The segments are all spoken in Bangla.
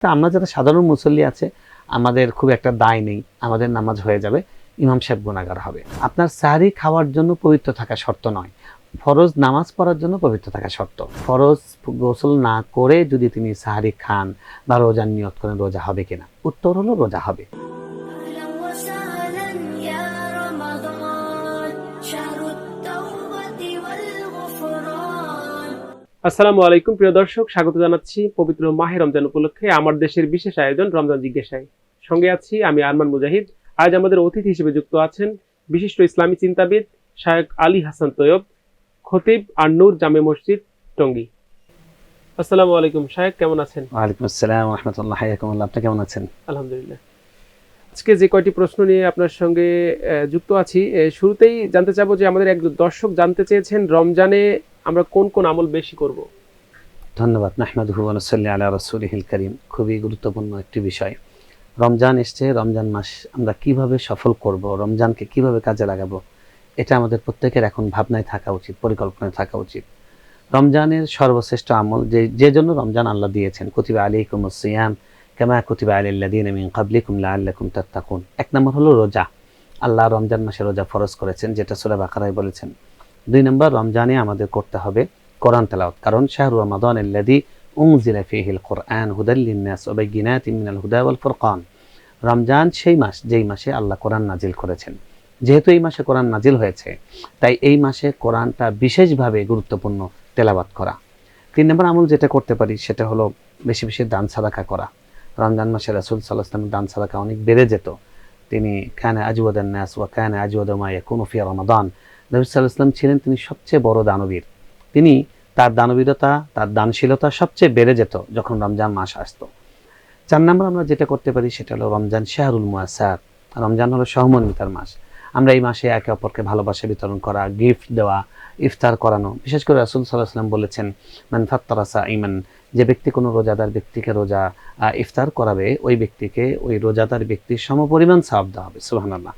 তা আমরা যারা সাধারণ মুসল্লি আছে আমাদের খুব একটা দায় নেই, আমাদের নামাজ হয়ে যাবে, ইমাম সাহেব গুনাহগার হবে। আপনার সাহরি খাওয়ার জন্য পবিত্র থাকা শর্ত নয়, ফরজ নামাজ পড়ার জন্য পবিত্র থাকা শর্ত। ফরজ গোসল না করে যদি তিনি সাহরি খান বা রোজার নিয়ত করেন, রোজা হবে কিনা? উত্তর হলো রোজা হবে। আসসালামু আলাইকুম প্রিয় দর্শক, স্বাগত জানাচ্ছি পবিত্র মাহে রমজান উপলক্ষে আমার দেশের বিশেষ আয়োজন রমজান জিজ্ঞাসায়। সঙ্গে আছি আমি আরমান মুজাহিদ। আজ আমাদের অতিথি হিসেবে যুক্ত আছেন বিশিষ্ট ইসলামী চিন্তাবিদ শায়েখ আলী হাসান তৈয়ব, খতিব আর নূর জামে মসজিদ, টঙ্গী। আসসালামু আলাইকুম শায়েখ, কেমন আছেন? ওয়ালাইকুম আসসালাম ওয়া রাহমাতুল্লাহি ওয়া বারাকাতুহু। আপনি কেমন আছেন? আলহামদুলিল্লাহ। আজকে যে কয়টি প্রশ্ন নিয়ে আপনার সঙ্গে যুক্ত আছি, শুরুতেই জানতে চাবো যে আমাদের এক দর্শক জানতে চেয়েছেন রমজানে আমরা কোন কোন আমল বেশি করব। ধন্যবাদ। নাহমাদুহু ওয়া নুসাল্লি আলা রাসূলিহিল কারীম। খুবই গুরুত্বপূর্ণ একটি বিষয়। রমজান এসছে, রমজান মাস আমরা কিভাবে সফল করব, রমজানকে কিভাবে কাজে লাগাবো, এটা আমাদের প্রত্যেকের এখন ভাবনায় থাকা উচিত, পরিকল্পনায় থাকা উচিত। রমজানের সর্বশ্রেষ্ঠ আমল যে জন্য রমজান আল্লাহ দিয়েছেন, কুতিবা আলাইকুমুস সিয়াম কামা কুতিবা আলাল লাযিনা মিন ক্বাবলিকুম লাআল্লাকুম তাত্তাকুন। এক নম্বর হলো রোজা। আল্লাহ রমজান মাসে রোজা ফরজ করেছেন, যেটা সূরা বাকারায় বলেছেন। দুই নম্বর, রমজানে আমাদের করতে হবে কোরআন তেলাওয়াত, কারণ শাহরু রমাদানাল্লাযী উনজিলা ফীহিল কুরআন হুদাল লিন-নাস ওয়া বাইয়িনাতিন মিনাল হুদা ওয়াল ফুরকান। রমজান সেই মাস যেই মাসে আল্লাহ কোরআন নাজিল করেছেন। যেহেতু এই মাসে কোরআন নাজিল হয়েছে, তাই এই মাসে কোরআনটা বিশেষভাবে গুরুত্বপূর্ণ তেলাওয়াত করা। তিন নম্বর আমল যেটা করতে পারি সেটা হলো বেশি বেশি দান সাদাকা করা। রমজান মাসে রাসূল সাল্লাল্লাহু আলাইহি ওয়াসাল্লামের দান সাদাকা অনেক বেড়ে যেত। তিনি কানা আজওয়াদান নাস ওয়া কানা আজওয়াদা মা ইয়াকুনু ফি রমাদান। নবী সাল্লাল্লাহু আলাইহি ওয়াসাল্লাম ছিলেন তিনি সবচেয়ে বড় দানবীর। তিনি তার দানবীরতা, তার দানশীলতা সবচেয়ে বেড়ে যেত যখন রমজান মাস আসতো। চার নম্বর আমরা যেটা করতে পারি সেটা হলো রমজান শাহরুল মুয়াসাত। রমজান হলো সহমর্মিতার মাস। আমরা এই মাসে একে অপরকে ভালোবাসা বিতরণ করা, গিফট দেওয়া, ইফতার করানো। বিশেষ করে রাসূল সাল্লাল্লাহু আলাইহি ওয়াসাল্লাম বলেছেন, মান ফাত্তারা সাঈমান, যে ব্যক্তি কোনো রোজাদার ব্যক্তিকে রোজা ইফতার করাবে, ওই ব্যক্তিকে ওই রোজাদার ব্যক্তির সমপরিমাণ সওয়াব দেওয়া হবে। সুবহানাল্লাহ।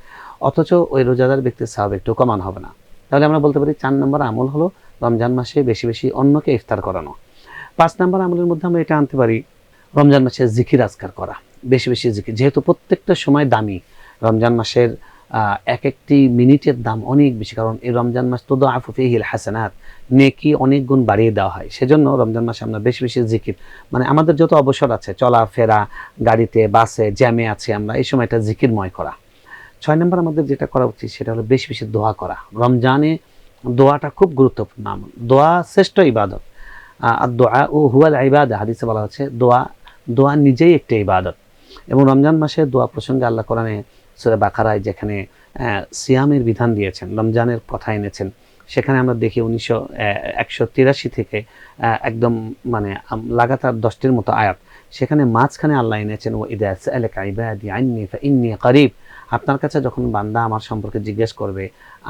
অথচ ওই রোজাদার ব্যক্তির সওয়াব একটু কমান হবে না। তাহলে আমরা বলতে পারি 4 নম্বর আমল হলো রমজান মাসে বেশি বেশি অন্যকে ইফতার করানো। 5 নম্বর আমলের মধ্যে আমরা এটা আনতে পারি রমজান মাসে জিকির আজকার করা, বেশি বেশি জিকির। যেহেতু প্রত্যেকটা সময় দামি, রমজান মাসের এক একটি মিনিটের দাম অনেক বেশি, কারণ এই রমজান মাস তুদাআফু ফীহিল হাসানাত, নেকি অনেক গুণ বাড়িয়ে দেওয়া হয়। সেজন্য রমজান মাসে আমরা বেশি বেশি জিকির, মানে আমাদের যত অবসর আছে, চলাফেরা, গাড়িতে, বাসে, জ্যামে আছে, আমরা এই সময়টা জিকিরময় করা। 6 নম্বর আমাদের যেটা করা উচিত সেটা হলো বেশি বেশি দোয়া করা। রমজানে দোয়াটা খুব গুরুত্বপূর্ণ আমল। দোয়া শ্রেষ্ঠ ইবাদত। আর দোয়া ও হুয়াল ইবাদা, হাদিসে বলা হচ্ছে দোয়া নিজেই একটা ইবাদত। এবং রমজান মাসে দোয়া প্রসঙ্গে আল্লাহ কোরআনে সূরা বাকারায় যেখানে সিয়ামের বিধান দিয়েছেন, রমজানের কথা এনেছেন, সেখানে আমরা দেখি 183 থেকে একদম মানে লাগাতার 10টির মতো আয়াত। সেখানে মাঝখানে আল্লাহ এনেছেন, ও ইযা সাআলাকা ইবাদি আন্নী ফাইন্নী করিব। আপনার কাছে যখন বান্দা আমার সম্পর্কে জিজ্ঞেস করবে,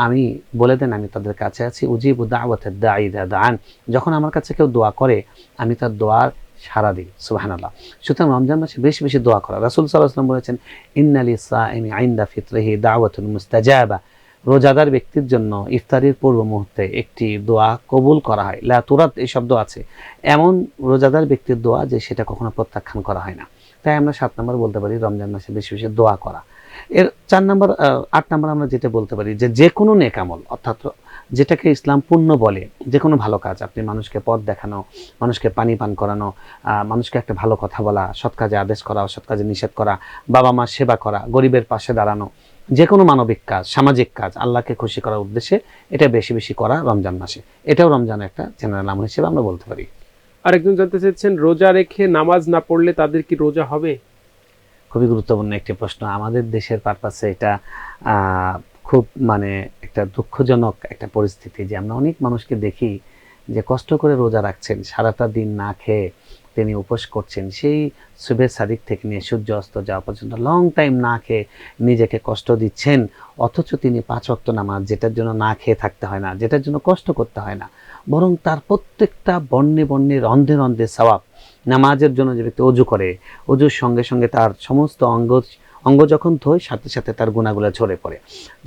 আমি বলে দেন আমি তাদের কাছে আছি। উজিবু দাওয়াতাদ দাঈ ইযা দাআন, যখন আমার কাছে কেউ দোয়া করে আমি তার দোয়ার সাড়া দিই। সুবহানাল্লাহ। সুতরাং রমজান মাসে বেশি বেশি দোয়া করা। রাসূল সাল্লাল্লাহু আলাইহি ওয়াসাল্লাম বলেছেন, ইন্না লিস-সাኢমি ইনদা ফিতরিহি দাওয়াতুন মুস্তাজাবা। রোজাদার ব্যক্তির জন্য ইফতারির পূর্ব মুহূর্তে একটি দোয়া কবুল করা হয়। লা তুরাদ এই শব্দ আছে, এমন রোজাদার ব্যক্তির দোয়া যে সেটা কখনো প্রত্যাখ্যান করা হয় না। তাই আমরা 7 নম্বর বলতে পারি রমজান মাসে বেশি বেশি দোয়া করা। এর 4 নম্বর 8 নম্বর আমরা যেটা বলতে পারি যে কোনো নেক আমল, অর্থাৎ যেটাকে ইসলাম পুণ্য বলে, যে কোনো ভালো কাজ, আপনি মানুষকে পথ দেখানো, মানুষকে পানি পান করানো, মানুষকে একটা ভালো কথা বলা, সৎ কাজে আদেশ করা, অসৎ কাজে নিষেধ করা, বাবা মার সেবা করা, গরিবের পাশে দাঁড়ানো, যে কোনো মানবিক কাজ, সামাজিক কাজ, আল্লাহকে খুশি করার উদ্দেশ্যে এটা বেশি বেশি করা রমজান মাসে। এটাও রমজানের একটা জেনারেল আমল হিসেবে আমরা বলতে পারি। আরেকজন জানতে চাচ্ছেন, রোজা রেখে নামাজ না পড়লে তাদের কি রোজা হবে? খুবই গুরুত্বপূর্ণ একটি প্রশ্ন। আমাদের দেশের পারপাসে এটা খুব মানে একটা দুঃখজনক একটা পরিস্থিতি যে আমরা অনেক মানুষকে দেখি যে কষ্ট করে রোজা রাখছেন, সারাটা দিন না খেয়ে তিনি উপোস করছেন, সেই সুবহে সাদিক থেকে নিয়ে সূর্য অস্ত যাওয়া পর্যন্ত লং টাইম না খেয়ে নিজেকে কষ্ট দিচ্ছেন। অথচ তিনি 5 ওয়াক্ত নামাজ, যেটার জন্য না খেয়ে থাকতে হয় না, যেটার জন্য কষ্ট করতে হয় না, বরং তার প্রত্যেকটা বর্ণে বর্ণে রন্ধে রন্ধে সওয়াব। নামাজের জন্য যে ব্যক্তি অজু করে, অজুর সঙ্গে সঙ্গে তার সমস্ত অঙ্গ যখন ধোয়, সাথে সাথে তার গুনাহগুলো ঝরে পড়ে।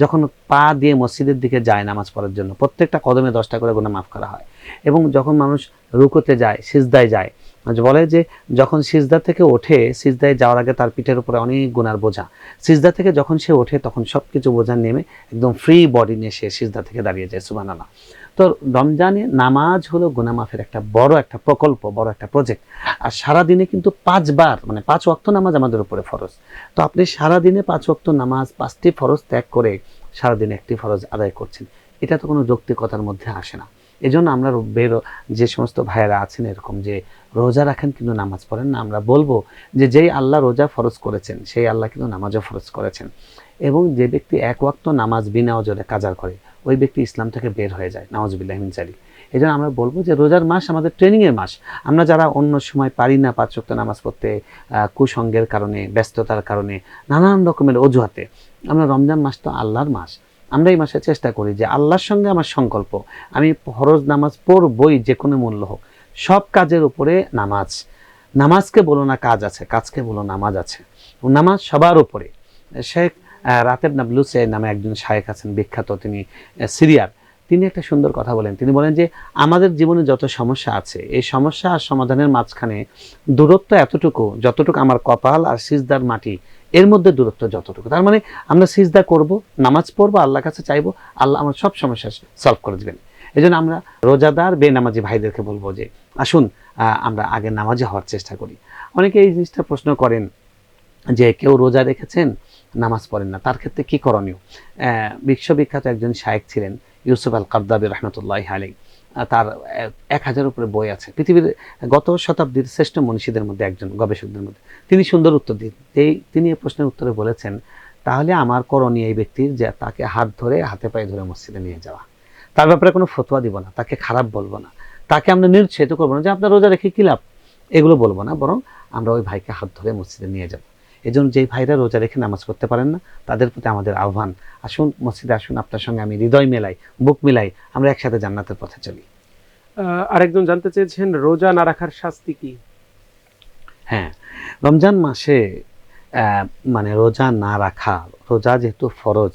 যখন পা দিয়ে মসজিদের দিকে যায় নামাজ পড়ার জন্য, প্রত্যেকটা কদমে 10টা করে গুনাহ মাফ করা হয়। এবং যখন মানুষ রুকুতে যায়, সিজদায় যায়, যে বলে যে যখন সিজদা থেকে ওঠে, সিজদায় যাওয়ার আগে তার পিঠের উপরে অনেক গুনার বোঝা, সিজদা থেকে যখন সে ওঠে তখন সবকিছু বোঝা নেমে একদম ফ্রি বডি নিয়ে সে সিজদা থেকে দাঁড়িয়ে যায়। সুবহানাল্লাহ। তো রমজানে নামাজ হলো গুনাহ মাফের একটা বড় একটা প্রকল্প, বড় একটা প্রজেক্ট। আর সারাদিনে কিন্তু 5 বার মানে 5 ওয়াক্ত নামাজ আমাদের উপরে ফরজ। তো আপনি সারাদিনে 5 ওয়াক্ত নামাজ, 5টি ফরজ ত্যাগ করে সারাদিনে একটি ফরজ আদায় করছেন, এটা তো কোনো যৌক্তিকতার মধ্যে আসে না। এই জন্য আমরা যে সমস্ত ভাইয়েরা আছেন এরকম যে রোজা রাখেন কিন্তু নামাজ পড়েন না, আমরা বলবো যে যেই আল্লাহ রোজা ফরজ করেছেন সেই আল্লাহ কিন্তু নামাজও ফরজ করেছেন। এবং যে ব্যক্তি এক ওয়াক্ত নামাজ বিনা ওজরে কাজা করে ওই ব্যক্তি ইসলাম থেকে বের হয়ে যায়, নাউজুবিল্লাহি মিন যালিক। এই জন্য আমরা বলবো যে রোজার মাস আমাদের ট্রেনিংয়ের মাস। আমরা যারা অন্য সময় পারি না 5 ওয়াক্ত নামাজ পড়তে, কুসঙ্গের কারণে, ব্যস্ততার কারণে, নানান রকমের অজুহাতে, আমরা রমজান মাস তো আল্লাহর মাস, আমরা এই মাসে চেষ্টা করি যে আল্লাহর সঙ্গে আমার সংকল্প, আমি ফরজ নামাজ পড়বই যে কোনো মূল্য হোক। সব কাজের উপরে নামাজ, নামাজকে বলো না কাজ আছে, কাজকে বলো নামাজ আছে, নামাজ সবার উপরে। শেখ রাতেব নাবলুসে নামে একজন শায়েখ আছেন বিখ্যাত, তিনি সিরিয়ার। তিনি একটা সুন্দর কথা বলেন, তিনি বলেন যে আমাদের জীবনে যত সমস্যা আছে এই সমস্যা আর সমাধানের মাঝখানে দূরত্ব এতটুকু যতটুকু আমার কপাল আর সিজদার মাটি, এর মধ্যে দূরত্ব যতটুকু। তার মানে আমরা সিজদা করব, নামাজ পড়বো, আল্লাহর কাছে চাইবো, আল্লাহ আমার সব সমস্যা সলভ করে দেবেন। এই জন্য আমরা রোজাদার বেনামাজি ভাইদেরকে বলবো যে আসুন আমরা আগে নামাজি হওয়ার চেষ্টা করি। অনেকে এই জিনিসটা প্রশ্ন করেন যে কেউ রোজা রেখেছেন নামাজ পড়েন না, তার ক্ষেত্রে কি করণীয়? বিশ্ববিখ্যাত একজন শায়েখ ছিলেন ইউসুফ আল কারদাবী রহমতুল্লাহি আলাইহি। তার 1000 উপরে বই আছে, পৃথিবীর গত শতাব্দীর শ্রেষ্ঠ মনীষীদের মধ্যে একজন, গবেষকদের মধ্যে। তিনি সুন্দর উত্তর দিন, তিনি এই প্রশ্নের উত্তরে বলেছেন, তাহলে আমার করণীয় এই ব্যক্তির যে তাকে হাত ধরে হাতে পায়ে ধরে মসজিদে নিয়ে যাওয়া, তার ব্যাপারে কোনো ফতোয়া দিব না, তাকে খারাপ বলবো না, তাকে আমরা নিরুৎসাহিত করবো না যে আপনার রোজা রেখে কি লাভ, এগুলো বলবো না, বরং আমরা ওই ভাইকে হাত ধরে মসজিদে নিয়ে যাব। এই জন্য যেই ভাইরা রোজা রেখে নামাজ পড়তে পারেন না তাদের প্রতি আমাদের আহ্বান, আসুন মসজিদে আসুন, আপনার সঙ্গে আমি হৃদয় মেলাই, বুক মিলাই, আমরা একসাথে জান্নাতের পথে চলি। আরেকজন জানতে চেয়েছেন রোজা না রাখার শাস্তি কি? হ্যাঁ, রমজান মাসে মানে রোজা না রাখা, রোজা যেহেতু ফরজ,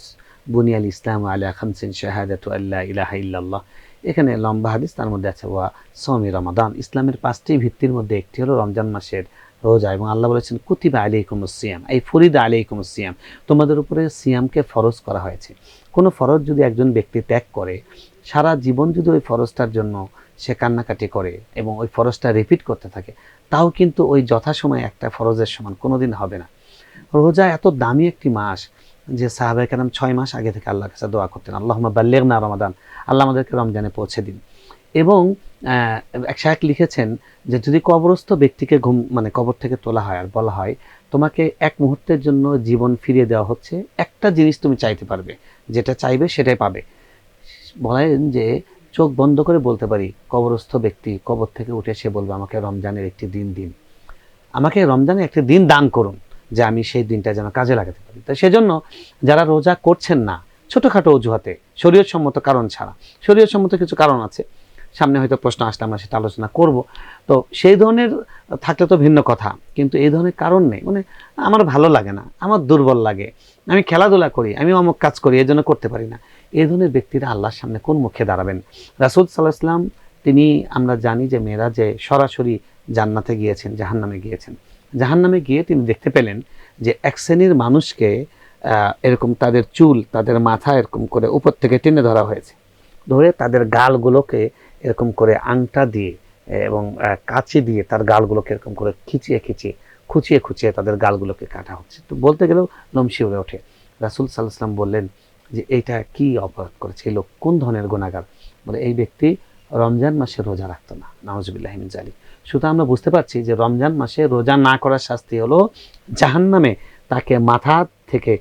বুনিয়াল ইসলাম আলা খামসিন শাহাদাতু আল্লা ইলাহা ইল্লাল্লাহ, এখানে লম্বা হাদিস, তার মধ্যে আছে ওয়া সওমি রমাদান, ইসলামের 5টি ভিত্তির মধ্যে একটি হলো রমজান মাসের রোজা। এবং আল্লাহ বলেছেন কুতিবা আলাইকুমুস সিয়াম, এই ফরিদা আলাইকুমুস সিয়াম, তোমাদের উপরে সিয়ামকে ফরজ করা হয়েছে। কোনো ফরজ যদি একজন ব্যক্তি ত্যাগ করে, সারা জীবন যদি ওই ফরজটার জন্য সে কান্নাকাটি করে এবং ওই ফরজটা রিপিট করতে থাকে, তাও কিন্তু ওই যথাসময়ে একটা ফরজের সমান কোনোদিন হবে না। রোজা এত দামি একটি মাস যে সাহাবায়ে কেরাম 6 মাস আগে থেকে আল্লাহর কাছে দোয়া করতেন, আল্লাহুম্মা বাল্লিগনা রমাদান, আল্লাহ আমাদেরকে রমজানে পৌঁছে দিন। এবং এক শায়েখ লিখেছেন যে যদি কবরস্থ ব্যক্তিকে মানে কবর থেকে তোলা হয় আর বলা হয় তোমাকে এক মুহূর্তের জন্য জীবন ফিরিয়ে দেওয়া হচ্ছে, একটা জিনিস তুমি চাইতে পারবে, যেটা চাইবে সেটাই পাবে, বলেন যে চোখ বন্ধ করে বলতে পারি কবরস্থ ব্যক্তি কবর থেকে উঠে সে বলবে আমাকে রমজানের একটি দিন দিন, আমাকে রমজানের একটি দিন দান করুন যে আমি সেই দিনটা যেন কাজে লাগাতে পারি। তো সেজন্য যারা রোজা করছেন না ছোটোখাটো অজুহাতে, শরীয়তসম্মত কারণ ছাড়া, শরীয়তসম্মত কিছু কারণ আছে, সামনে হয়তো প্রশ্ন আসলে আমরা সেটা আলোচনা করব, তো সেই ধরনের থাকলে তো ভিন্ন কথা, কিন্তু এই ধরনের কারণ নেই, মানে আমার ভালো লাগে না, আমার দুর্বল লাগে, আমি খেলাধুলা করি, আমি অমুক কাজ করি, এই জন্য করতে পারি না, এই ধরনের ব্যক্তিরা আল্লাহর সামনে কোন মুখে দাঁড়াবেন? রাসূল সাল্লাল্লাহু আলাইহি ওয়াসাল্লাম তিনি, আমরা জানি যে মেরাজে সরাসরি জান্নাতে গিয়েছেন, জাহান্নামে গিয়েছেন, জাহান্নামে গিয়ে তিনি দেখতে পেলেন যে এক শ্রেণীর মানুষকে এরকম তাদের চুল, তাদের মাথা এরকম করে উপর থেকে টেনে ধরা হয়েছে, ধরে তাদের গালগুলোকে এরকম করে আংটা দিয়ে এবং কাঁচি দিয়ে তার গালগুলোকে এরকম করে খুঁচিয়ে তাদের গালগুলোকে কাটা হচ্ছে। তো বলতে গেলেও লোম শিউরে ওঠে। রাসূল সাল্লাল্লাহু আলাইহি ওয়াসাল্লাম বললেন যে এইটা কি অপরাধ করেছে, এই লোক কোন ধরনের গুনাহগার? বলে এই ব্যক্তি রমজান মাসে রোজা রাখতো না, নাউজুবিল্লাহি মিন যালিক। সুতরাং আমরা বুঝতে পারছি যে রমজান মাসে রোজা না করার শাস্তি হলো জাহান্নামে তাকে মাথা থেকে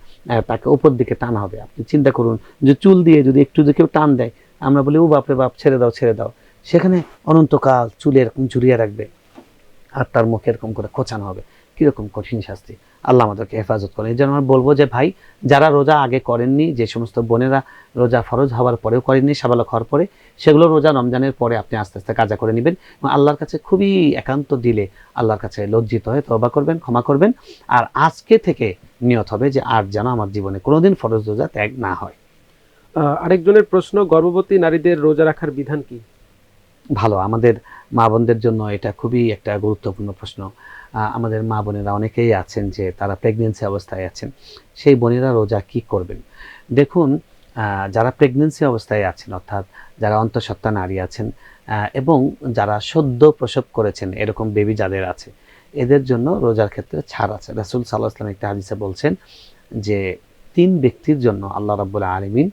তাকে উপর দিকে টানা হবে। আপনি চিন্তা করুন যে চুল দিয়ে যদি একটু কেউ টান দেয়, আমরা বলি ও বাপরে বাপ, ছেড়ে দাও, সেখানে অনন্তকাল চুলে এরকম ঝুরিয়ে রাখবে আর তার মুখে এরকম করে খোঁচানো হবে, কিরকম কঠিন শাস্তি। আল্লাহ আমাদেরকে হেফাজত করেন। এই জন্য আমরা বলবো যে ভাই, যারা রোজা আগে করেননি, যে সমস্ত বোনেরা রোজা ফরজ হওয়ার পরেও করেননি, সাবালক হওয়ার পরে, সেগুলো রোজা রমজানের পরে আপনি আস্তে আস্তে কাজা করে নেবেন এবং আল্লাহর কাছে খুবই একান্ত দিলে আল্লাহর কাছে লজ্জিত হয়ে তওবা করবেন, ক্ষমা করবেন। আর আজকে থেকে নিয়ত হবে যে আর যেন আমার জীবনে কোনোদিন ফরজ রোজা ত্যাগ না হয়। আরেকজনের প্রশ্ন, গর্ভবতী নারীদের রোজা রাখার বিধান কি? ভালো। আমাদের মা বোনদের জন্য এটা খুবই একটা গুরুত্বপূর্ণ প্রশ্ন। আমাদের মা বোনেরা অনেকেই আছেন যে তারা প্রেগনেন্সি অবস্থায় আছেন, সেই বোনেরা রোজা কি করবেন? দেখুন, যারা প্রেগনেন্সি অবস্থায় আছেন, অর্থাৎ যারা অন্তঃসত্ত্বা নারী আছেন এবং যারা সদ্য প্রসব করেছেন, এরকম বেবি যাদের আছে, এদের জন্য রোজার ক্ষেত্রে ছাড় আছে। রাসূল সাল্লাল্লাহু আলাইহি ওয়াসাল্লাম একটা হাদিসে বলছেন যে ৩ ব্যক্তির জন্য আল্লাহ রাব্বুল আলামিন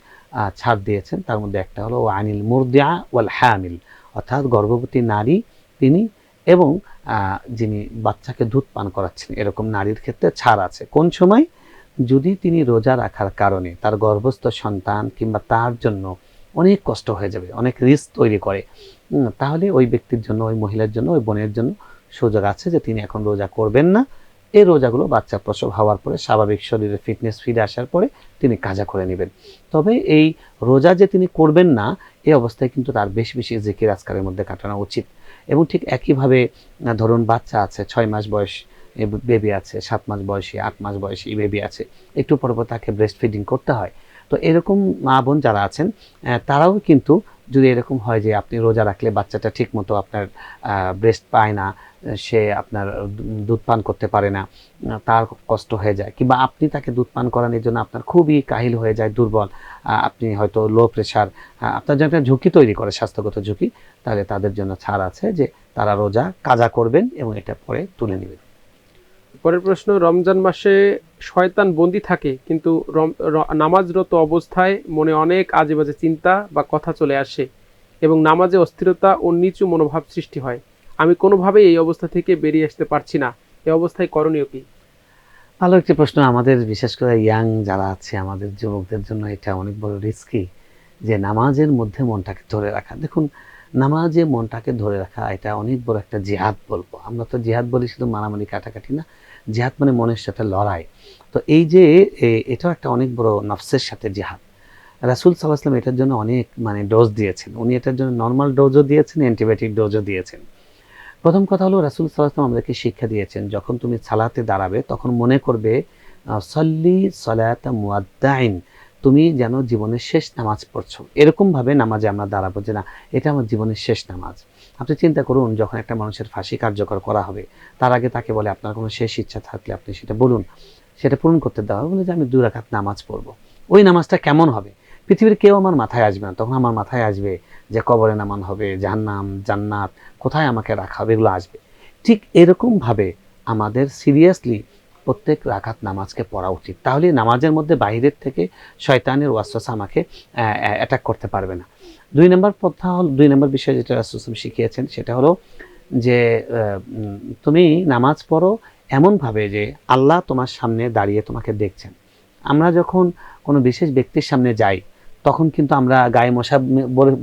ছাড় দিয়েছেন। তার মধ্যে একটা হলো আনিল মুরদিআ ওয়াল হামিল, অর্থাৎ গর্ভবতী নারী তিনি এবং যিনি বাচ্চাকে দুধ পান করাচ্ছেন, এরকম নারীর ক্ষেত্রে ছাড় আছে। কোন সময়? যদি তিনি রোজা রাখার কারণে তার গর্ভস্থ সন্তান কিংবা তার জন্য অনেক কষ্ট হয়ে যাবে, অনেক রিস্ক তৈরি করে, তাহলে ওই ব্যক্তির জন্য, ওই মহিলার জন্য, ওই বোনের জন্য সুযোগ আছে যে তিনি এখন রোজা করবেন না। এই রোজাগুলো বাচ্চা প্রসব হওয়ার পরে, স্বাভাবিক শরীরে ফিটনেস ফিরে আসার পরে তিনি কাজা করে নেবেন। তবে এই রোজা যে তিনি করবেন না, এই অবস্থায় কিন্তু তার বেশি বেশি জিকির আজকারের মধ্যে কাটানো উচিত। এবং ঠিক একইভাবে ধরুন বাচ্চা আছে, 6 মাস বয়স বেবি আছে, 7 মাস বয়সী, 8 মাস বয়সী বেবি আছে, একটু পর পর তাকে ব্রেস্ট ফিডিং করতে হয়। তো এরকম মা বোন যারা আছেন, তারাও কিন্তু যদি এরকম হয় যে আপনি রোজা রাখলে বাচ্চাটা ঠিক মতো আপনার ব্রেস্ট পায় না, সে আপনার দুধ পান করতে পারে না, তার কষ্ট হয়ে যায়, কিংবা আপনি তাকে দুধ পান করানোর জন্য আপনার খুবই কাহিল হয়ে যায়, দুর্বল, আপনি হয়তো লো প্রেশার, আপনার জন্য একটা ঝুঁকি তৈরি করে, স্বাস্থ্যগত ঝুঁকি, তাহলে তাদের জন্য ছাড় আছে যে তারা রোজা কাজা করবেন এবং এটা পরে তুলে নেবেন। পরের প্রশ্ন, রমজান মাসে শয়তান বন্দী থাকে, কিন্তু নামাজরত অবস্থায় মনে অনেক আজে বাজে চিন্তা বা কথা চলে আসে এবং নামাজে অস্থিরতা ও নিচু মনোভাব সৃষ্টি হয়। আমি কোনোভাবেই এই অবস্থা থেকে বেরিয়ে আসতে পারছি না, এই অবস্থায় করণীয় কি? ভালো একটি প্রশ্ন। আমাদের বিশেষ করে ইয়াং যারা আছে, আমাদের যুবকদের জন্য এটা অনেক বড় রিস্কি, যে নামাজের মধ্যে মনটাকে ধরে রাখা। দেখুন, নামাজে মনটাকে ধরে রাখা এটা অনেক বড় একটা জিহাদ বলবো। আমরা তো জিহাদ বলি শুধু মারামারি কাটাকাটি না, জিহাদ মানে মনের সাথে লড়াই। তো এই যে এটাও একটা অনেক বড় নফসের সাথে জিহাদ। রাসূল সাল্লাল্লাহু আলাইহি ওয়াসাল্লাম এটার জন্য অনেক ডোজ দিয়েছেন। উনি এটার জন্য নরমাল ডোজও দিয়েছেন, অ্যান্টিবায়োটিক ডোজও দিয়েছেন। প্রথম কথা হলো, রাসূল সাল্লাল্লাহু আলাইহি ওয়াসাল্লাম আমাদেরকে শিক্ষা দিয়েছেন, যখন তুমি সালাতে দাঁড়াবে তখন মনে করবে সল্লি সলাতা মুয়াদ্দাইন, তুমি যেন জীবনের শেষ নামাজ পড়ছো। এরকমভাবে নামাজে আমরা দাঁড়াবো যে না, এটা আমার জীবনের শেষ নামাজ। আপনি চিন্তা করুন, যখন একটা মানুষের ফাঁসি কার্যকর করা হবে, তার আগে তাকে বলে আপনার কোনো শেষ ইচ্ছা থাকলে আপনি সেটা বলুন, সেটা পূরণ করতে দেওয়া হবে। বলে যে আমি 2 রাকাত নামাজ পড়বো। ওই নামাজটা কেমন হবে? পৃথিবীর কেউ আমার মাথায় আসবে না, তখন আমার মাথায় আসবে যে কবরে নামান হবে, জাহান্নাম, জান্নাত, কোথায় আমাকে রাখা হবে, এগুলো আসবে। ঠিক এরকমভাবে আমাদের সিরিয়াসলি প্রত্যেক রাকাত নামাজকে পড়া উচিত। তাহলে নামাজের মধ্যে বাইরের থেকে শয়তানের ওয়াসওয়াসা আমাকে অ্যাটাক করতে পারবে না। 2 নম্বর কথা হল, 2 নম্বর বিষয় যেটা রাসূল শিখিয়েছেন সেটা হলো যে তুমি নামাজ পড়ো এমনভাবে যে আল্লাহ তোমার সামনে দাঁড়িয়ে তোমাকে দেখছেন। আমরা যখন কোনো বিশেষ ব্যক্তির সামনে যাই, তখন কিন্তু আমরা গায়ে মশা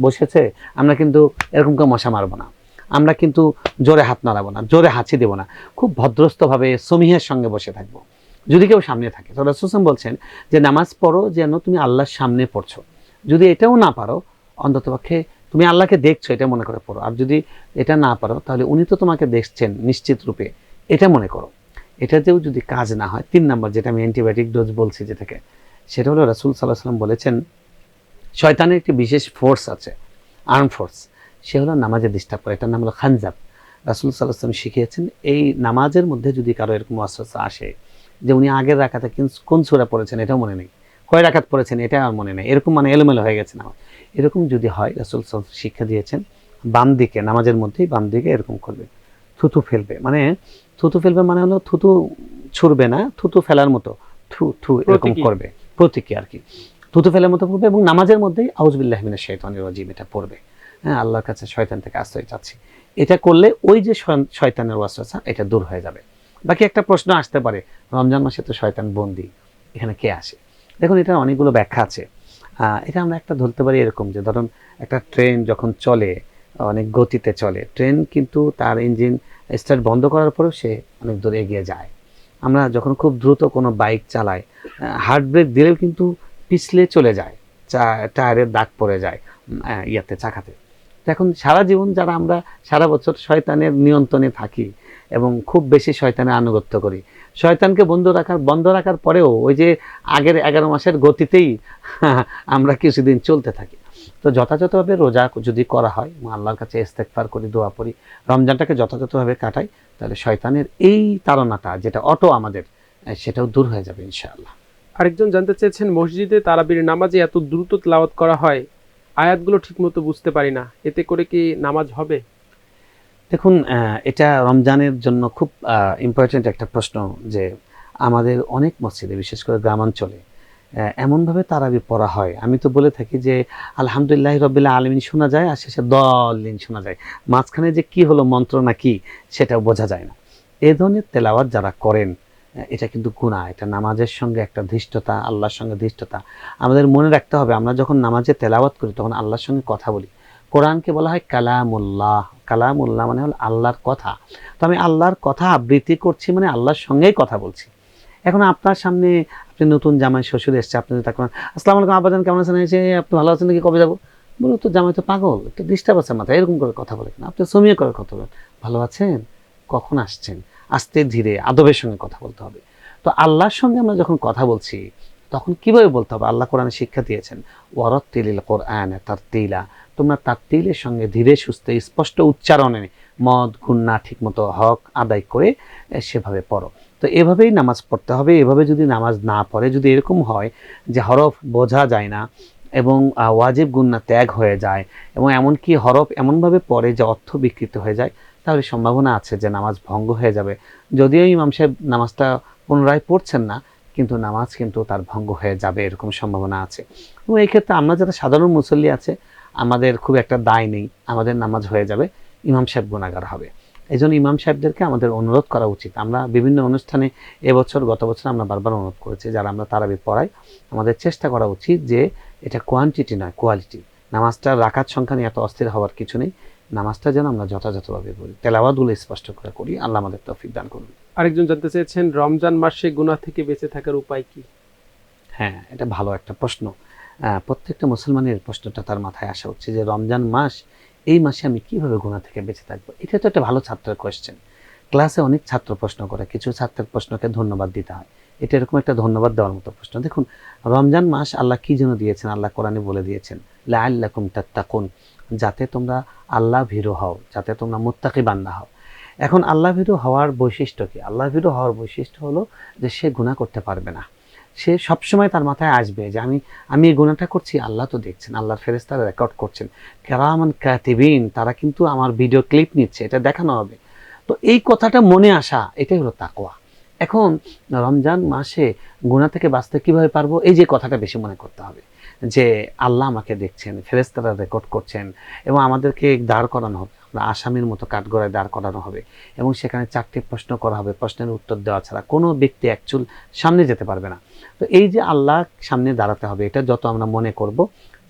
বসেছে, আমরা কিন্তু এরকম করে মশা মারবো না, আমরা কিন্তু জোরে হাত নাড়াবো না, জোরে হাঁচি দেবো না, খুব ভদ্রস্থভাবে সমীহের সঙ্গে বসে থাকবো যদি কেউ সামনে থাকে। তো রাসূল বলছেন যে নামাজ পড়ো যেন তুমি আল্লাহর সামনে পড়ছো। যদি এটাও না পারো, অন্ততপক্ষে তুমি আল্লাহকে দেখছো এটা মনে করে পড়ো। আর যদি এটা না পারো, তাহলে উনি তো তোমাকে দেখছেন নিশ্চিত রূপে, এটা মনে করো। এটাতেও যদি কাজ না হয়, 3 নম্বর যেটা আমি অ্যান্টিবায়োটিক ডোজ বলছি যেটাকে, সেটা হলো রাসূল সাল্লাল্লাহু আলাইহি ওয়াসাল্লাম বলেছেন শয়তানের একটি বিশেষ ফোর্স আছে, আর্ম ফোর্স, সে হলো নামাজে ডিস্টার্ব করে, এটার নাম হলো খানজাব। রাসূল সাল্লাল্লাহু আলাইহি ওয়াসাল্লাম শিখিয়েছেন এই নামাজের মধ্যে যদি কারো এরকম ওয়াসওয়াসা আসে যে উনি আগের রাকাতে কোন সূরা পড়েছেন এটাও মনে নেই, কয় রাকাত পড়েছেন এটা আর মনে নেই, এরকম মানে এলোমেলো হয়ে গেছে না, এরকম যদি হয়, রাসূল সাল্লাল্লাহু আলাইহি ওয়াসাল্লাম শিক্ষা দিয়েছেন বাম দিকে, নামাজের মধ্যেই বাম দিকে এরকম করবে, থুতু ফেলবে। মানে থুতু ফেলবে মানে হলো থুতু ছুড়বে না, থুতু ফেলার মতো থু থু এরকম করবে, প্রতীকী আর কি, থুতু ফেলার মতো পড়বে এবং নামাজের মধ্যেই আউযু বিল্লাহি মিনাশ শাইতানির রাজিম এটা পড়বে। হ্যাঁ, আল্লাহর কাছে শয়তান থেকে আশ্রয় চাচ্ছি। এটা করলে ওই যে শয়তানের ওয়াসওয়াসা এটা দূর হয়ে যাবে। বাকি একটা প্রশ্ন আসতে পারে, রমজান মাসে তো শয়তান বন্দী, এখানে কে আসে? দেখুন, এটা অনেকগুলো ব্যাখ্যা আছে। এটা আমরা একটা ধরতে পারি এরকম যে ধরুন একটা ট্রেন যখন চলে, অনেক গতিতে চলে, ট্রেন কিন্তু তার ইঞ্জিন স্টার্ট বন্ধ করার পরেও সে অনেক দূর এগিয়ে যায়। আমরা যখন খুব দ্রুত কোনো বাইক চালাই, হার্ট ব্রেক দিলেও কিন্তু পিছলে চলে যায়, টায়ারের দাগ পড়ে যায় ইয়াতে, চাকাতে। এখন সারা জীবন যারা আমরা সারা বছর শয়তানের নিয়ন্ত্রণে থাকি এবং খুব বেশি শয়তানের আনুগত্য করি, শয়তানকে বন্ধ রাখার পরেও ওই যে আগের 11 মাসের গতিতেই আমরা কিছুদিন চলতে থাকি। তো যথাযথভাবে রোজা যদি করা হয় এবং আল্লাহর কাছে ইস্তেগফার করি, দোয়া করি, রমজানটাকে যথাযথভাবে কাটাই, তাহলে শয়তানের এই তাড়নাটা যেটা অটো আমাদের, সেটাও দূর হয়ে যাবে ইনশাআল্লাহ। আরেকজন জানতে চেয়েছেন, মসজিদে তারাবির নামাজে এত দ্রুত তেলাওয়াত করা হয়, আয়াতগুলো ঠিকমতো বুঝতে পারি না, এতে করে কি নামাজ হবে? দেখুন, এটা রমজানের জন্য খুব ইম্পর্টেন্ট একটা প্রশ্ন, যে আমাদের অনেক মসজিদে, বিশেষ করে গ্রামাঞ্চলে এমনভাবে তারাবি পড়া হয়, আমি তো বলে থাকি যে আলহামদুলিল্লাহ রব্বিল আলামিন শোনা যায় আর শেষে দলিন শোনা যায়, মাঝখানে যে কি হলো মন্ত্র না কি সেটাও বোঝা যায় না। এ ধরনের তেলাওয়াত যারা করেন, এটা কিন্তু গুনাহ, এটা নামাজের সঙ্গে একটা ধৃষ্টতা, আল্লাহর সঙ্গে ধৃষ্টতা। আমাদের মনে রাখতে হবে, আমরা যখন নামাজে তেলাওয়াত করি তখন আল্লাহর সঙ্গে কথা বলি। কোরআনকে বলা হয় কালামুল্লাহ, কালামুল্লাহ মানে হলো আল্লাহর কথা। তো আমি আল্লাহর কথা আবৃত্তি করছি, মানে আল্লাহর সঙ্গেই কথা বলছি। এখন আপনার সামনে, আপনি নতুন জামাই শ্বশুর এসছে, আপনি যদি তাকে বলেন, আসসালামু আলাইকুম আব্বাজান, কেমন আছেন, এসে আপনি ভালো আছেন নাকি, কবে যাবো, বলো তো জামাই তো পাগল, একটু ডিস্টার্ব আছে মাথায়, এরকম করে কথা বলে না, আপনি সমিয়ে করে কথা বলেন, ভালো আছেন, কখন আসছেন, আস্তে ধীরে আদবের সঙ্গে কথা বলতে হবে। তো আল্লাহর সঙ্গে আমরা যখন কথা বলছি তখন কিভাবে বলতে হবে, আল্লাহ কোরআনে শিক্ষা দিয়েছেন, ওয়ারাত্তিলিল কোরআন তারতিলা, তোমরা তারতিলের সঙ্গে ধীরে সুস্থে স্পষ্ট উচ্চারণে মদ গুন্না ঠিকমতো হক আদায় করে সেভাবে পড়ো। তো এভাবেই নামাজ পড়তে হবে। এভাবে যদি নামাজ না পড়ে, যদি এরকম হয় যে হরফ বোঝা যায় না এবং ওয়াজিব গুন্না ত্যাগ হয়ে যায়, এবং এমনকি হরফ এমনভাবে পড়ে যে অর্থ বিকৃত হয়ে যায়, তাহলে সম্ভাবনা আছে যে নামাজ ভঙ্গ হয়ে যাবে। যদিও ইমাম সাহেব নামাজটা পুনরায় পড়ছেন না, কিন্তু নামাজ কিন্তু তার ভঙ্গ হয়ে যাবে, এরকম সম্ভাবনা আছে। এবং এই ক্ষেত্রে আমরা যারা সাধারণ মুসল্লি আছে, আমাদের খুব একটা দায় নেই, আমাদের নামাজ হয়ে যাবে, ইমাম সাহেব গুনাহগার হবে। এই জন্য ইমাম সাহেবদেরকে আমাদের অনুরোধ করা উচিত। আমরা বিভিন্ন অনুষ্ঠানে এবছর, গত বছর আমরা বারবার অনুরোধ করেছি, যারা আমরা তারাবি পড়াই, আমাদের চেষ্টা করা উচিত যে এটা কোয়ান্টিটি নয়, কোয়ালিটি। নামাজটার রাকাত সংখ্যা নিয়ে এত অস্থির হওয়ার কিছু নেই, নামাজটা যেন আমরা যথাযথভাবে করি, তেলাওয়াতগুলো স্পষ্ট করে করি। আল্লাহ আমাদের তৌফিক দান করুন। আরেকজন জানতে চেয়েছেন, রমজান মাসে গুনাহ থেকে বেঁচে থাকার উপায় কি? হ্যাঁ, এটা ভালো একটা প্রশ্ন। প্রত্যেকটা মুসলমানের প্রশ্নটা তার মাথায় আসা উচিত যে রমজান মাস, এই মাসে আমি কিভাবে গুনাহ থেকে বেঁচে থাকবো। এটা তো একটা ভালো ছাত্রের কোয়েশ্চেন। ক্লাসে অনেক ছাত্র প্রশ্ন করে, কিছু ছাত্রের প্রশ্নকে ধন্যবাদ দিতে হয়, এটা এরকম একটা ধন্যবাদ দেওয়ার মতো প্রশ্ন। দেখুন, রমজান মাস আল্লাহ কি জন্য দিয়েছেন, আল্লাহ কোরআনে বলে দিয়েছেন, লাআল্লাকুম তাত্তাকুন, যাতে তোমরা আল্লাহ ভীরু হও, যাতে তোমরা মুত্তাকি বান্দা হও। এখন আল্লাহ ভীরু হওয়ার বৈশিষ্ট্য কি? আল্লাহ ভীরু হওয়ার বৈশিষ্ট্য হলো যে সে গুনাহ করতে পারবে না। সে সবসময় তার মাথায় আসবে যে আমি এই গুনাহটা করছি, আল্লাহ তো দেখছেন, আল্লাহর ফেরেশতারা রেকর্ড করছেন, কিরামান কাতিবিন, তারা কিন্তু আমার ভিডিও ক্লিপ নিচ্ছে, এটা দেখানো হবে। তো এই কথাটা মনে আসা, এটাই হলো তাকওয়া। এখন রমজান মাসে গুনাহ থেকে বাঁচতে কিভাবে পারবো, এই যে কথাটা বেশি মনে করতে হবে যে আল্লাহ আমাকে দেখছেন, ফেরেশতারা রেকর্ড করছেন, এবং আমাদেরকে দাঁড় করানো হবে, আমরা আসামির মতো কাঠগড়ায় দাঁড় করানো হবে, এবং সেখানে 4টি প্রশ্ন করা হবে, প্রশ্নের উত্তর দেওয়া ছাড়া কোনো ব্যক্তি এক চুল সামনে যেতে পারবে না। তো এই যে আল্লাহ সামনে দাঁড়াতে হবে, এটা যত আমরা মনে করব,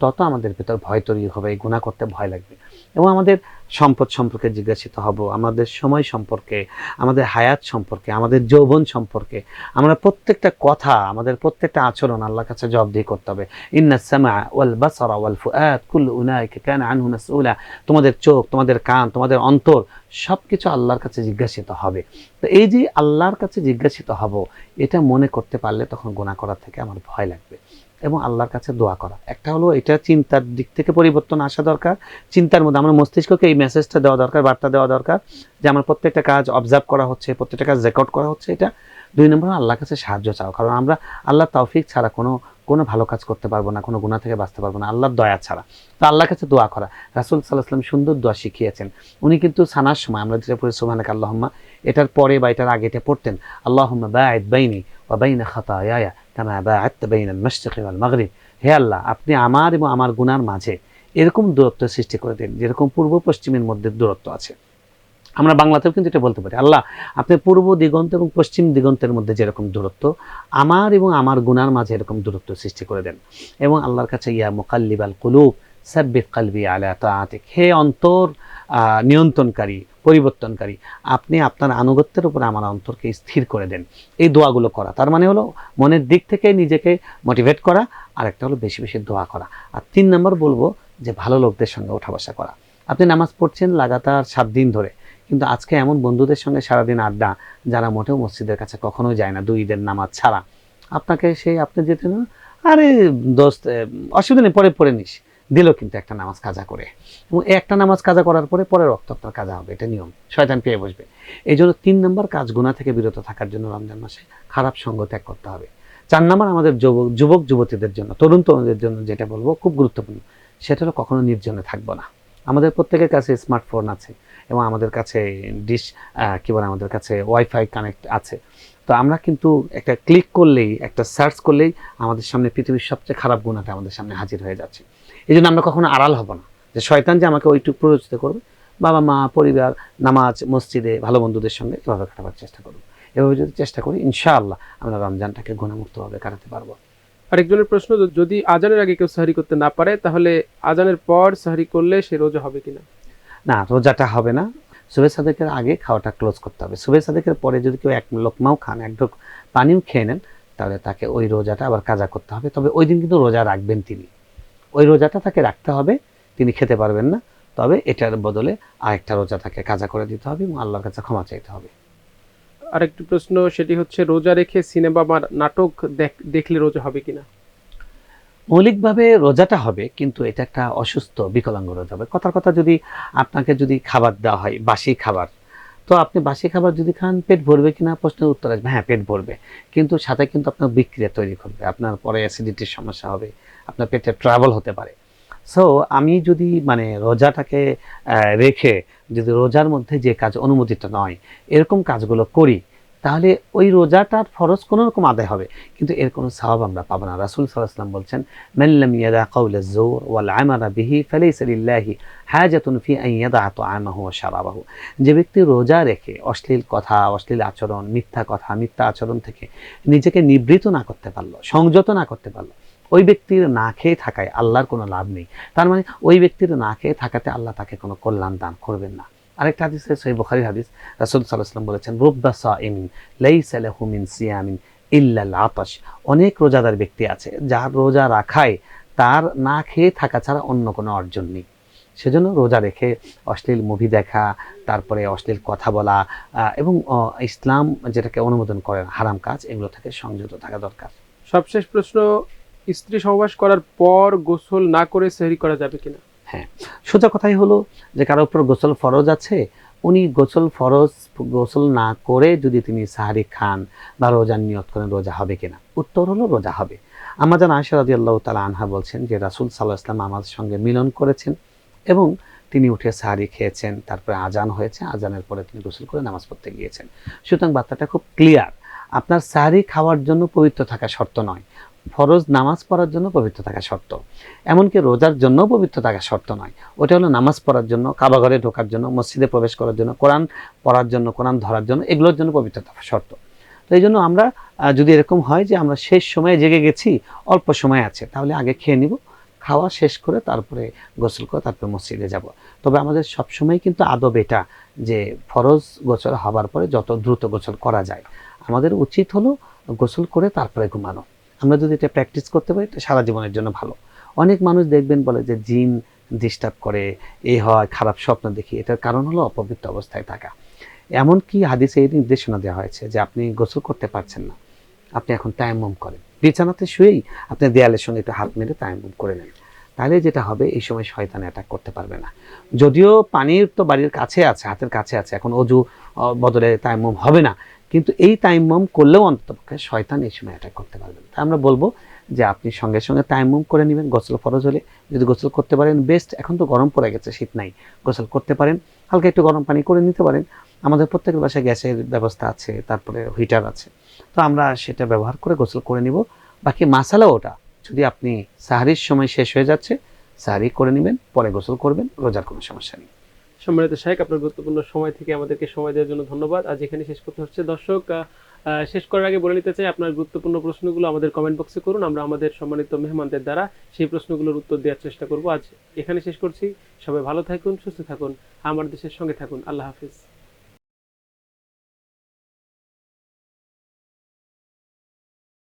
তত আমাদের ভেতর ভয় তৈরি হবে, এই গুনাহ করতে ভয় লাগবে। এবং আমাদের সম্পদ সম্পর্কে জিজ্ঞাসিত হব, আমাদের সময় সম্পর্কে, আমাদের হায়াত সম্পর্কে, আমাদের যৌবন সম্পর্কে, আমরা প্রত্যেকটা কথা, আমাদের প্রত্যেকটা আচরণ আল্লাহর কাছে জবাবদিহি করতে হবে। ইন্নাস সামআ ওয়াল বাসারা ওয়াল ফুআদ কুল্লু উলাইকা কানা আনহু মাসউলা, তোমাদের চোখ, তোমাদের কান, তোমাদের অন্তর, সবকিছু আল্লাহর কাছে জিজ্ঞাসিত হবে। তো এই যে আল্লাহর কাছে জিজ্ঞাসিত হব, এটা মনে করতে পারলে তখন গুনাহ করার থেকে আমার ভয় লাগবে। এবং আল্লাহর কাছে দোয়া করা, একটা হলো এটা চিন্তার দিক থেকে পরিবর্তন আসা দরকার, চিন্তার মধ্যে আমার মস্তিষ্ককে এই মেসেজটা দেওয়া দরকার, বার্তা দেওয়া দরকার যে আমার প্রত্যেকটা কাজ অবজার্ভ করা হচ্ছে, প্রত্যেকটা কাজ রেকর্ড করা হচ্ছে। এটা 2 নম্বর, আল্লাহর কাছে সাহায্য চাও, কারণ আমরা আল্লাহর তৌফিক ছাড়া কোনো ভালো কাজ করতে পারবো না, কোনো গুনাহ থেকে বাঁচতে পারবো না আল্লাহর দয়া ছাড়া। তো আল্লাহর কাছে দোয়া করা, রাসূল সাল্লাল্লাহু আলাইহি ওয়াসাল্লাম সুন্দর দোয়া শিখিয়েছেন। উনি কিন্তু সানার সময় আমরা যেটা পড়ি সুবহানাকা আল্লাহুম্মা, এটার পরে বা এটার আগে এটা পড়তেন, আল্লাহুম্মা বাঈদ বাইনি ওয়া বাইনা খাতায়ায়া কামা বাআদতা বাইনাল মাশরিকি ওয়াল মাগরিব, হে আল্লাহ, আপনি আমার এবং আমার গুনার মাঝে এরকম দূরত্ব সৃষ্টি করে দিন যেরকম পূর্ব পশ্চিমের মধ্যে দূরত্ব আছে। আমরা বাংলাতেও কিন্তু এটা বলতে পারি, আল্লাহ, আপনি পূর্ব দিগন্ত এবং পশ্চিম দিগন্তের মধ্যে যেরকম দূরত্ব, আমার এবং আমার গুনার মাঝে এরকম দূরত্ব সৃষ্টি করে দেন। এবং আল্লাহর কাছে ইয়া মুকাল্লিবাল কুলুব সাব্বিত কলবি আলা তাআতিক, হে অন্তর নিয়ন্ত্রণকারী, পরিবর্তনকারী, আপনি আপনার আনুগত্যের উপরে আমার অন্তরকে স্থির করে দেন। এই দোয়াগুলো করা, তার মানে হলো মনের দিক থেকে নিজেকে মোটিভেট করা, আর একটা হলো বেশি বেশি দোয়া করা। আর 3 নম্বর বলবো যে ভালো লোকদের সঙ্গে ওঠা বসা করা। আপনি নামাজ পড়ছেন লাগাতার 7 দিন ধরে, কিন্তু আজকে এমন বন্ধুদের সঙ্গে সারাদিন আড্ডা, যারা মোটেও মসজিদের কাছে কখনো যায় না 2 ঈদের নামাজ ছাড়া, আপনাকে আপনি যেতে না, আরে দোস্ত অসুবিধা নেই, পরে পড়ে নিস, দিলেও কিন্তু একটা নামাজ কাজা করে, এবং এই একটা নামাজ কাজা করার পরে পরের রক্ত আপনার কাজা হবে, এটা নিয়ম, শয়তান পেয়ে বসবে। এই জন্য 3 নম্বর কাজ গুনাহ থেকে বিরত থাকার জন্য রমজান মাসে খারাপ সঙ্গ ত্যাগ করতে হবে। 4 নম্বর আমাদের যুবক যুবতীদের জন্য, তরুণ তরুণীদের জন্য যেটা বলবো খুব গুরুত্বপূর্ণ, সেটা হলো কখনো নির্জনে থাকবো না। আমাদের প্রত্যেকের কাছে স্মার্টফোন আছে এবং আমাদের কাছে ডিশ কি বলে আমাদের কাছে ওয়াইফাই কানেক্ট আছে। তো আমরা কিন্তু একটা ক্লিক করলেই, একটা সার্চ করলেই আমাদের সামনে পৃথিবীর সবচেয়ে খারাপ গুণাটা আমাদের সামনে হাজির হয়ে যাচ্ছে। এই জন্য আমরা কখনো আড়াল হব না যে শয়তান যে আমাকে ওইটুকু প্ররোচিত করবে, বাবা মা পরিবার নামাজ মসজিদে ভালো বন্ধুদের সঙ্গে এভাবে কাটাবার চেষ্টা করবো। এভাবে যদি চেষ্টা করি ইনশাআল্লাহ আমরা রমজানটাকে গুণামুক্তভাবে কাটাতে পারবো। আরেকজনের প্রশ্ন, যদি আজানের আগে কেউ সাহরি করতে না পারে তাহলে আজানের পর সাহরি করলে সে রোজা হবে কিনা? না, রোজাটা হবে না। সুবহে সাদেকের আগে খাওয়াটা ক্লোজ করতে হবে। সুবহে সাদেকের পরে যদি কেউ এক লোকমাও খান, এক ঢোক পানিও খেয়ে নেন, তাহলে তাকে ওই রোজাটা আবার কাজা করতে হবে। তবে ওই দিন কিন্তু রোজা রাখবেন তিনি, ওই রোজাটা তাকে রাখতে হবে, তিনি খেতে পারবেন না। তবে এটার বদলে আরেকটা রোজা তাকে কাজা করে দিতে হবে এবং আল্লাহর কাছে ক্ষমা চাইতে হবে। আরেকটি প্রশ্ন, সেটি হচ্ছে রোজা রেখে সিনেমা বা নাটক দেখলে রোজা হবে কিনা? মৌলিকভাবে রোজাটা হবে, কিন্তু এটা একটা অসুস্থ বিকলাঙ্গ রোজা হবে। কথার কথা, যদি আপনাকে যদি খাবার দেওয়া হয় বাসি খাবার, তো আপনি বাসি খাবার যদি খান পেট ভরবে কিনা প্রশ্নের উত্তর আসবে হ্যাঁ পেট ভরবে, কিন্তু সাথে কিন্তু আপনার বিক্রিয়া তৈরি করবে, আপনার পরে অ্যাসিডিটির সমস্যা হবে, আপনার পেটে ট্রাবল হতে পারে। সো আমি যদি মানে রোজাটাকে রেখে যদি রোজার মধ্যে যে কাজ অনুমোদিত নয় এরকম কাজগুলো করি, তাহলে ওই রোজাটার ফরজ কোনো রকম আদায় হবে, কিন্তু এর কোনো সওয়াব আমরা পাবো না। রাসূল সাল্লাল্লাহু আলাইহি ওয়াসাল্লাম বলছেন, মান লাম ইয়াদা কাওলাজ যুর ওয়াল আমালা বিহি ফালাইসা লিল্লাহি হাজাতুন ফি আন ইয়াদা তাআমাহু ওয়া শারাবাহু। যে ব্যক্তি রোজা রেখে অশ্লীল কথা, অশ্লীল আচরণ, মিথ্যা কথা, মিথ্যা আচরণ থেকে নিজেকে নিবৃত না করতে পারলো, সংযত না করতে পারলো, ওই ব্যক্তির না খেয়ে থাকায় আল্লাহর কোনো লাভ নেই। তার মানে ওই ব্যক্তির না খেয়ে থাকাতে আল্লাহ তাকে কোনো কল্যাণ দান করবেন না। আরেকটা হাদিসে সহিহ বুখারীর হাদিস, রাসূল সাল্লাল্লাহু আলাইহি ওয়াসাল্লাম বলেছেন, রুব্বা সাইমিন লাইসা লাহু মিন সিয়ামিন ইল্লাল আতাশ। অনেক রোজাদার ব্যক্তি আছে যার রোজা রাখায় তার না খেয়ে থাকা ছাড়া অন্য কোনো অর্জন নেই। সেজন্য রোজা রেখে অশ্লীল মুভি দেখা, তারপরে অশ্লীল কথা বলা এবং ইসলাম যেটাকে অনুমোদন করে না হারাম কাজ, এগুলো থেকে সংযত থাকা দরকার। সবশেষ প্রশ্ন, স্ত্রী সহবাস করার পর গোসল না করে সেহরি করা যাবে কিনা? হ্যাঁ, সোজা কথাই হলো যে কারো উপর গোসল ফরজ আছে, উনি গোসল না করে যদি তিনি সাহারি খান বা রোজার নিয়ত করেন, রোজা হবে কিনা? উত্তর হলো রোজা হবে। আমাদের আয়েশা রাদিয়াল্লাহু তাআলা আনহা বলছেন যে রাসূল সাল্লাল্লাহু আলাইহি ওয়াসাল্লাম আমাদের সঙ্গে মিলন করেছেন এবং তিনি উঠে সাহারি খেয়েছেন, তারপরে আজান হয়েছে, আজানের পরে তিনি গোসল করে নামাজ পড়তে গিয়েছেন। সুতরাং বার্তাটা খুব ক্লিয়ার, আপনার সাহারি খাওয়ার জন্য পবিত্র থাকা শর্ত নয়, ফরজ নামাজ পড়ার জন্য পবিত্র থাকা শর্ত। এমনকি রোজার জন্য পবিত্র থাকা শর্ত নয়, ওটা হলো নামাজ পড়ার জন্য, কাবা ঘরে ঢোকার জন্য, মসজিদে প্রবেশ করার জন্য, কোরআন পড়ার জন্য, কোরআন ধরার জন্য, এগুলোর জন্য পবিত্র থাকা শর্ত। তো এই জন্য আমরা যদি এরকম হয় যে আমরা শেষ সময়ে জেগে গেছি, অল্প সময় আছে, তাহলে আগে খেয়ে নিব, খাওয়া শেষ করে তারপরে গোসল করে তারপরে মসজিদে যাব। তবে আমাদের সবসময় কিন্তু আদব এটা যে ফরজ গোসল হবার পরে যত দ্রুত গোসল করা যায়, আমাদের উচিত হলো গোসল করে তারপরে ঘুমানো। আমরা যদি এটা প্র্যাকটিস করতে পারি, এটা সারা জীবনের জন্য ভালো। অনেক মানুষ দেখবেন বলে যে জিন ডিস্টার্ব করে, এ হয়, খারাপ স্বপ্ন দেখি, এটার কারণ হলো অপবিত্র অবস্থায় থাকা। এমনকি হাদিসে এই নির্দেশনা দেওয়া হয়েছে যে আপনি গোসল করতে পারছেন না, আপনি এখন তায়াম্মুম করেন, বিছানাতে শুয়েই আপনি দেয়ালের সঙ্গে একটু হাত মেরে তায়াম্মুম করে নেন। তাহলে যেটা হবে, এই সময় শয়তান অ্যাটাক করতে পারবে না। যদিও পানির তো বাড়ির কাছে আছে, হাতের কাছে আছে, এখন অজু বদলে তায়াম্মুম হবে না, কিন্তু এই তায়াম্মুম করলেও অন্ততপক্ষে শয়তান এই সময় অ্যাটাক করতে পারবে না। তাই আমরা বলবো যে আপনি সঙ্গে সঙ্গে তায়াম্মুম করে নেবেন, গোসল ফরজ হলে যদি গোসল করতে পারেন বেস্ট। এখন তো গরম পড়ে গেছে, শীত নাই, গোসল করতে পারেন, হালকা একটু গরম পানি করে নিতে পারেন। আমাদের প্রত্যেকের বাসায় গ্যাসের ব্যবস্থা আছে, তারপরে হিটার আছে, তো আমরা সেটা ব্যবহার করে গোসল করে নিব। বাকি মাসালা ওটা, যদি আপনি সাহারির সময় শেষ হয়ে যাচ্ছে, সাহারি করে নেবেন, পরে গোসল করবেন, রোজার কোনো সমস্যা নেই। সম্মানিত শাইখ, আপনার গুরুত্বপূর্ণ সময় থেকে আমাদেরকে সময় দেওয়ার জন্য ধন্যবাদ। আজ এখানে শেষ করতে হচ্ছে। দর্শক, শেষ করার আগে বলে নিতে চাই, আপনার গুরুত্বপূর্ণ প্রশ্নগুলো আমাদের কমেন্ট বক্সে করুন, আমরা আমাদের সম্মানিত মেহমানদের দ্বারা সেই প্রশ্নগুলোর উত্তর দেওয়ার চেষ্টা করব। আজ এখানে শেষ করছি। সবাই ভালো থাকুন, সুস্থ থাকুন, আমার দেশের সঙ্গে থাকুন। আল্লাহ হাফিজ।